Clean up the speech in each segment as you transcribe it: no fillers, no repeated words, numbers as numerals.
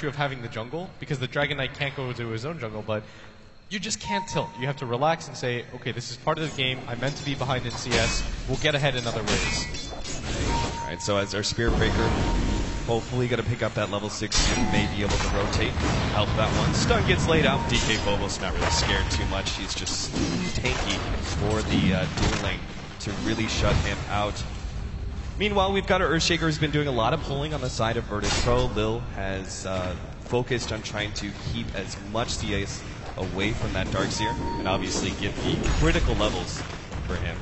virtue of having the jungle, because the Dragon Knight can't go to his own jungle, but you just can't tilt. You have to relax and say, okay, this is part of the game. I'm meant to be behind in CS. We'll get ahead in other ways. All right, so as our Spirit Breaker, hopefully going to pick up that level 16, may be able to rotate, help that one. Stun gets laid out. DK Phobos not really scared too much. He's just tanky for the dual lane to really shut him out. Meanwhile, we've got our Earthshaker who's been doing a lot of pulling on the side of Virtus Pro. Lil has focused on trying to keep as much CS away from that Darkseer and obviously give the critical levels for him.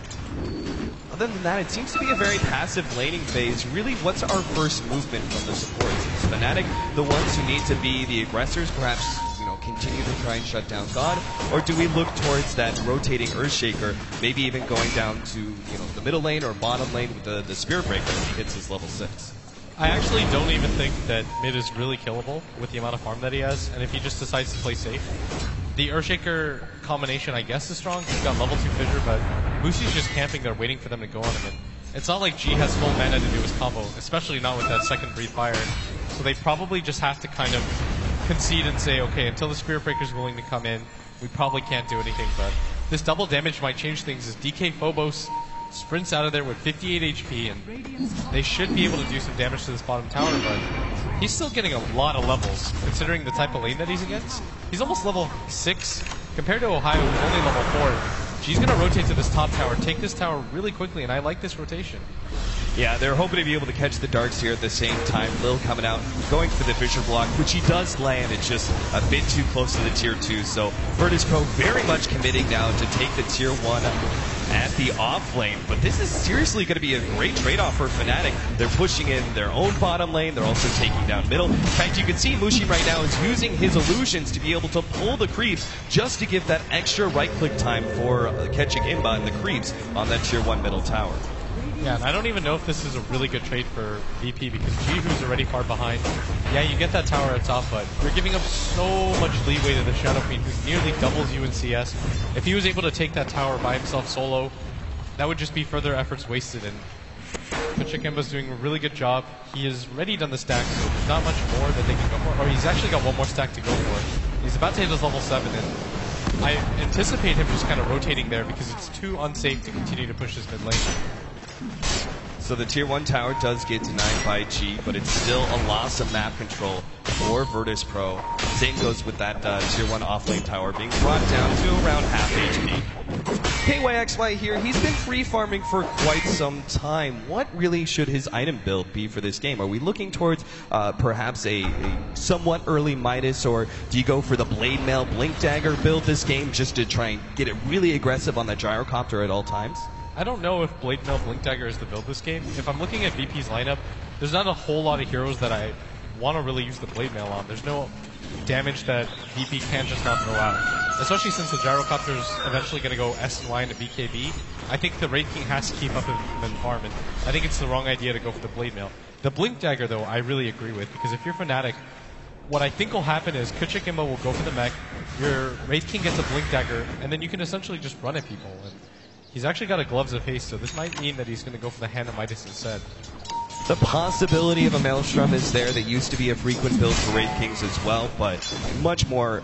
Other than that, it seems to be a very passive laning phase. Really, what's our first movement from the supports? Is Fnatic the ones who need to be the aggressors, perhaps, you know, continue to try and shut down God? Or do we look towards that rotating Earthshaker, maybe even going down to, you know, the middle lane or bottom lane with the Spirit Breaker when he hits his level 6? I actually don't even think that mid is really killable with the amount of farm that he has, and if he just decides to play safe. The Earthshaker combination, I guess, is strong. He's got level 2 Fissure, but Mushi's just camping there waiting for them to go on him. And it's not like G has full mana to do his combo, especially not with that second Breathe Fire. So they probably just have to kind of concede and say, okay, until the Spirit Breaker's willing to come in, we probably can't do anything. But this double damage might change things as DK Phobos sprints out of there with 58 HP, and they should be able to do some damage to this bottom tower, but he's still getting a lot of levels, considering the type of lane that he's against. He's almost level 6, compared to Ohio, who's only level 4. She's going to rotate to this top tower, take this tower really quickly, and I like this rotation. Yeah, they're hoping to be able to catch the Darkseer at the same time. Lil coming out, going for the Fissure block, which he does land. It's just a bit too close to the tier 2. So Virtus Pro very much committing now to take the tier 1 at the off lane. But this is seriously going to be a great trade-off for Fnatic. They're pushing in their own bottom lane. They're also taking down middle. In fact, you can see Mushi right now is using his illusions to be able to pull the creeps just to give that extra right-click time for catching Imba and the creeps on that tier 1 middle tower. Yeah, and I don't even know if this is a really good trade for VP because G, who's already far behind, yeah, you get that tower at top, but you're giving up so much leeway to the Shadow Queen, who nearly doubles you in CS. If he was able to take that tower by himself solo, that would just be further efforts wasted, and Kuchikemba's doing a really good job. He has already done the stack, so there's not much more that they can go for. Or he's actually got one more stack to go for. He's about to hit his level 7, and I anticipate him just kind of rotating there because it's too unsafe to continue to push this mid lane. So the tier 1 tower does get denied by G, but it's still a loss of map control for Virtus Pro. Same goes with that tier 1 offlane tower being brought down to around half HP. KYXY here, he's been free farming for quite some time. What really should his item build be for this game? Are we looking towards perhaps a somewhat early Midas, or do you go for the Blade Mail Blink Dagger build this game just to try and get it really aggressive on the Gyrocopter at all times? I don't know if Blade Mail Blink Dagger is the build this game. If I'm looking at VP's lineup, there's not a whole lot of heroes that I want to really use the Blade Mail on. There's no damage that VP can't just not throw out. Especially since the Gyrocopter is eventually going to go S and Y into BKB. I think the Wraith King has to keep up with him and farm, and I think it's the wrong idea to go for the Blade Mail. The Blink Dagger, though, I really agree with, because if you're Fnatic, what I think will happen is Kuchikemba will go for the mech, your Wraith King gets a Blink Dagger, and then you can essentially just run at people. And he's actually got a Gloves of Haste, so this might mean that he's going to go for the Hand of Midas instead. The possibility of a Maelstrom is there. That used to be a frequent build for Wraith Kings as well, but much more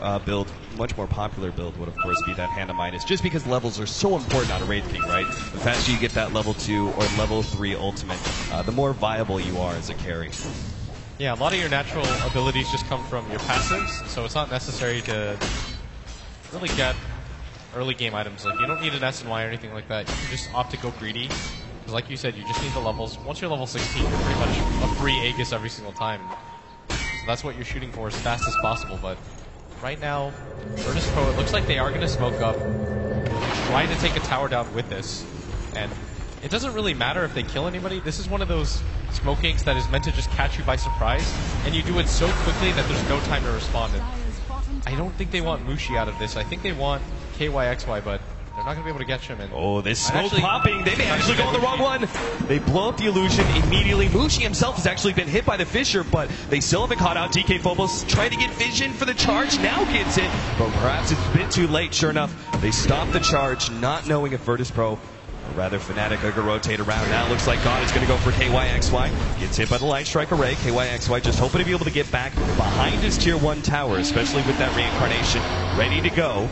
popular build would of course be that Hand of Midas, just because levels are so important on a Wraith King, right? The faster you get that level 2 or level 3 ultimate, the more viable you are as a carry. Yeah, a lot of your natural abilities just come from your passives, so it's not necessary to really get early game items. Like, you don't need an S and Y or anything like that. You can just opt to go greedy. Because like you said, you just need the levels. Once you're level 16, you're pretty much a free Aegis every single time. So that's what you're shooting for as fast as possible. But right now, Virtus Pro, it looks like they are going to smoke up, trying to take a tower down with this. And it doesn't really matter if they kill anybody. This is one of those smokings that is meant to just catch you by surprise. And you do it so quickly that there's no time to respond. And I don't think they want Mushi out of this. I think they want KYXY, but they're not going to be able to catch him. And oh, this smoke popping. They may actually go on the wrong one. They blow up the illusion immediately. Mushi himself has actually been hit by the Fissure, but they still haven't caught out. DK Phobos trying to get vision for the charge. Now gets it, but perhaps it's a bit too late. Sure enough, they stop the charge, not knowing if Virtus Pro Or rather, Fnatic are going to rotate around now. Looks like God is going to go for KYXY. Gets hit by the Light Strike Array. KYXY just hoping to be able to get back behind his Tier 1 tower, especially with that reincarnation ready to go.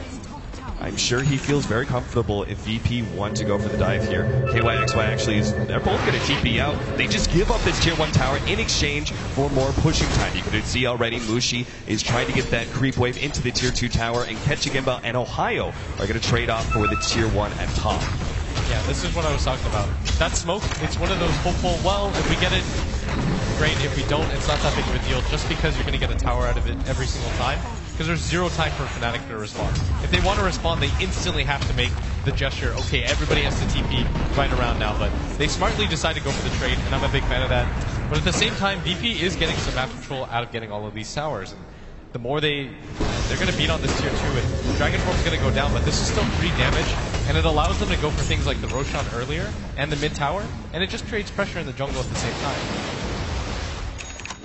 I'm sure he feels very comfortable if VP want to go for the dive here. KYXY actually they're both going to TP out. They just give up this Tier 1 tower in exchange for more pushing time. You could see already Mushi is trying to get that creep wave into the Tier 2 tower, and Ketchigimba and Ohio are going to trade off for the Tier 1 at top. Yeah, this is what I was talking about. That smoke, it's one of those hopeful, well, if we get it, great. If we don't, it's not that big of a deal, just because you're going to get a tower out of it every single time. Because there's zero time for Fnatic to respond. If they want to respond, they instantly have to make the gesture, okay, everybody has to TP right around now, but they smartly decide to go for the trade, and I'm a big fan of that. But at the same time, VP is getting some map control out of getting all of these towers. And the more they're going to beat on this Tier 2, and Dragon Form's going to go down, but this is still free damage, and it allows them to go for things like the Roshan earlier, and the mid tower, and it just creates pressure in the jungle at the same time.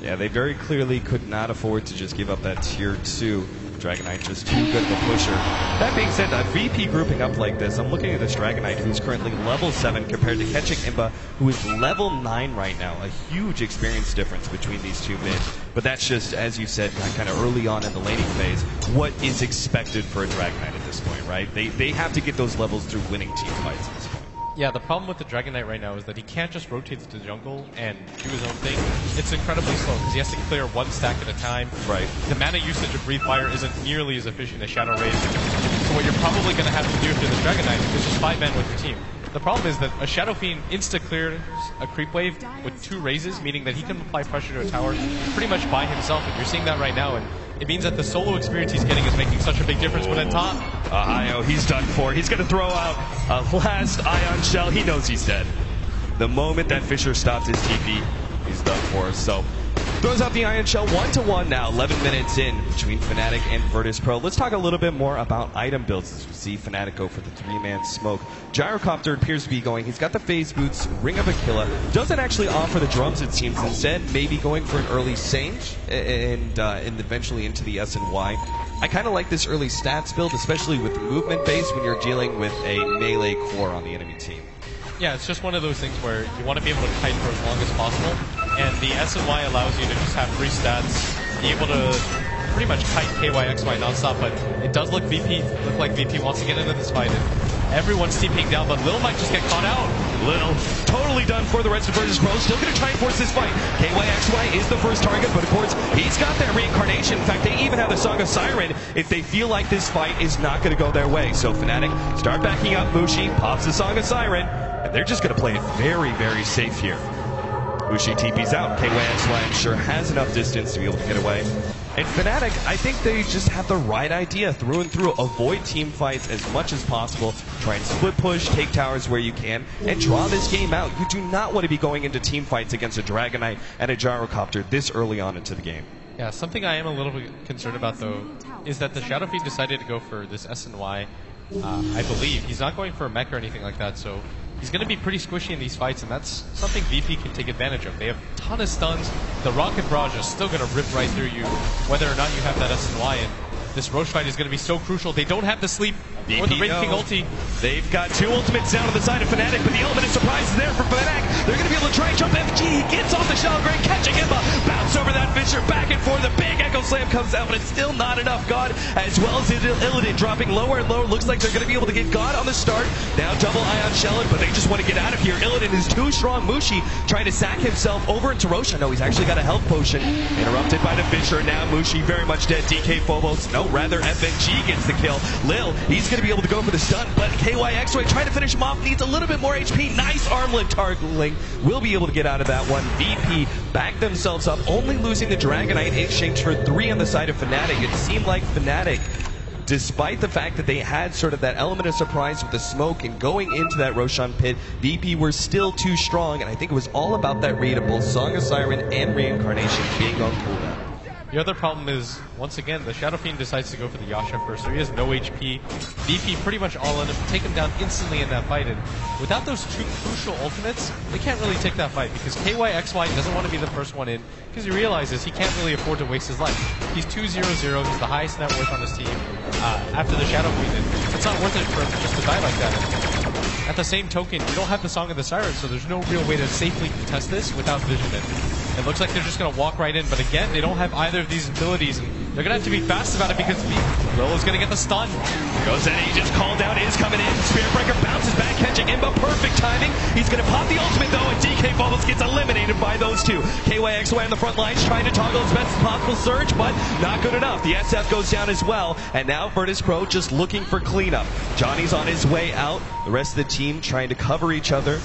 Yeah, they very clearly could not afford to just give up that Tier 2. Dragonite just too good of a pusher. That being said, a VP grouping up like this, I'm looking at this Dragonite who's currently level 7 compared to Ketchigimba, who is level 9 right now. A huge experience difference between these two mid. But that's just, as you said, kind of early on in the laning phase, what is expected for a Dragonite at this point, right? They have to get those levels through winning team fights at this point. Yeah, the problem with the Dragonite right now is that he can't just rotate to the jungle and do his own thing. It's incredibly slow because he has to clear one stack at a time. Right. The mana usage of Breathe Fire isn't nearly as efficient as Shadow Rage. So what you're probably going to have to do if you're the Dragonite is just 5-man with your team. The problem is that a Shadow Fiend insta-clears a creep wave with 2 raises, meaning that he can apply pressure to a tower pretty much by himself, and you're seeing that right now. And it means that the solo experience he's getting is making such a big difference. But at top, Ohio, he's done for. He's going to throw out a last Ion Shell. He knows he's dead. The moment that Fisher stopped his TP, he's done for. So throws out the Ion Shell 1-1 now, 11 minutes in between Fnatic and Virtus Pro. Let's talk a little bit more about item builds as we see Fnatic go for the 3-man smoke. Gyrocopter appears to be going. He's got the phase boots, Ring of Aquila. Doesn't actually offer the drums, it seems. Instead, maybe going for an early Sage and eventually into the SNY. I kind of like this early stats build, especially with movement base when you're dealing with a melee core on the enemy team. yeah, it's just one of those things where you want to be able to kite for as long as possible, and the SNY allows you to just have free stats, be able to pretty much kite KYXY nonstop, but it does look like VP wants to get into this fight, and everyone's TPing down, but Lil might just get caught out. Lil, totally done for the rest of Virtus Pro, still going to try and force this fight. KYXY is the first target, but of course, he's got that reincarnation. In fact, they even have the Song of Siren if they feel like this fight is not going to go their way. So Fnatic start backing up Mushi, pops the Song of Siren, and they're just going to play it very, very safe here. Mushi TP's out. KYXY, I'm sure, has enough distance to be able to get away. And Fnatic, I think they just have the right idea through and through. Avoid team fights as much as possible. Try and split push, take towers where you can, and draw this game out. You do not want to be going into team fights against a Dragonite and a Gyrocopter this early on into the game. Yeah, something I am a little bit concerned about, though, is that the Shadow Fiend decided to go for this SNY. I believe he's not going for a mech or anything like that, so he's going to be pretty squishy in these fights, and that's something VP can take advantage of. They have a ton of stuns. The Rocket Barrage is still going to rip right through you, whether or not you have that SNY, and this Roche fight is going to be so crucial. They don't have the sleep or the Ring King ulti. They've got two ultimates down on the side of Fnatic, but the element of surprise is there for Fnatic. They're going to be able to try and jump FG. He gets off the shell, great catching him up. Bounce over that Fisher, back and forth. The big Echo Slam comes out, but it's still not enough. God, as well as Illidan dropping lower and lower. Looks like they're going to be able to get God on the start. Now double Ion Shelling, but they just want to get out of here. Illidan is too strong. Mushi trying to sack himself over into Roshan. No, he's actually got a health potion. Interrupted by the Fisher. Now Mushi very much dead. DK Phobos. No, rather FNG gets the kill. Lil, he's going to be able to go for the stun, but KYXY trying to finish him off, needs a little bit more HP. Nice armlet targeting. Will be able to get out of that one. VP back themselves up, only losing the Dragonite in exchange for 3 on the side of Fnatic. It seemed like Fnatic, despite the fact that they had sort of that element of surprise with the smoke and going into that Roshan pit, VP were still too strong, and I think it was all about that read of both Song of Siren and Reincarnation being on cooldown. The other problem is, once again, the Shadow Fiend decides to go for the Yasha first, so he has no HP. VP pretty much all in him, take him down instantly in that fight, and without those 2 crucial ultimates, they can't really take that fight, because KYXY doesn't want to be the first one in, because he realizes he can't really afford to waste his life. He's 2-0-0, he's the highest net worth on his team after the Shadow Fiend, and it's not worth it for him just to die like that. At the same token, you don't have the Song of the Siren, so there's no real way to safely contest this without vision in. It looks like they're just going to walk right in, but again, they don't have either of these abilities, and they're going to have to be fast about it because Will is going to get the stun. Goes in, he just called out, is coming in. Spearbreaker bounces back, catching Imba. Perfect timing. He's going to pop the ultimate though, and DK Bubbles gets eliminated by those two. KYXY on the front lines trying to toggle as best as possible surge, but not good enough. The SF goes down as well, and now Virtus Pro just looking for cleanup. Johnny's on his way out. The rest of the team trying to cover each other,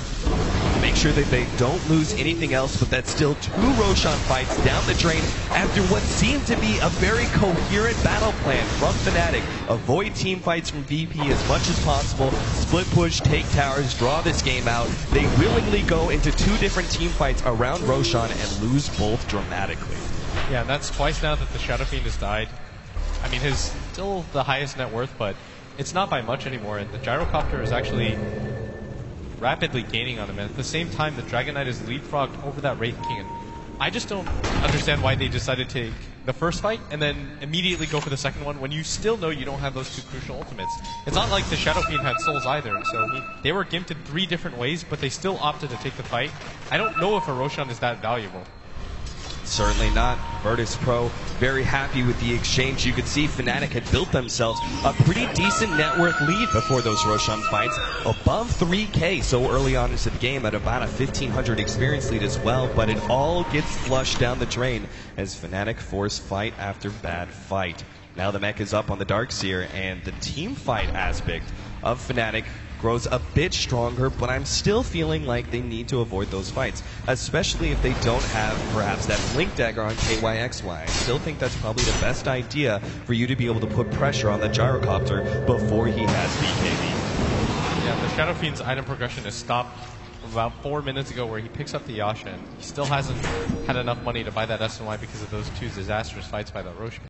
make sure that they don't lose anything else, but that's still 2 Roshan fights down the drain after what seemed to be a very coherent battle plan from Fnatic. Avoid team fights from VP as much as possible, split push, take towers, draw this game out. They willingly go into 2 different team fights around Roshan and lose both dramatically. Yeah, and that's twice now that the Shadow Fiend has died. I mean, his still the highest net worth, but it's not by much anymore, and the Gyrocopter is actually rapidly gaining on him. And at the same time, the Dragon Knight is leapfrogged over that Wraith King. And I just don't understand why they decided to take the first fight and then immediately go for the second one when you still know you don't have those 2 crucial ultimates. It's not like the Shadow Fiend had souls either, so they were gimped in 3 different ways, but they still opted to take the fight. I don't know if a Roshan is that valuable. Certainly not. Virtus Pro very happy with the exchange. You could see Fnatic had built themselves a pretty decent net worth lead before those Roshan fights, above 3K so early on into the game at about a 1,500 experience lead as well, but it all gets flushed down the drain as Fnatic force fight after bad fight. Now the mech is up on the Darkseer, and the team fight aspect of Fnatic grows a bit stronger, but I'm still feeling like they need to avoid those fights, especially if they don't have perhaps that Blink Dagger on KYXY. I still think that's probably the best idea for you to be able to put pressure on the Gyrocopter before he has BKB. Yeah, the Shadow Fiend's item progression is stopped about 4 minutes ago where he picks up the Yasha, and he still hasn't had enough money to buy that SNY because of those 2 disastrous fights by the Roshan.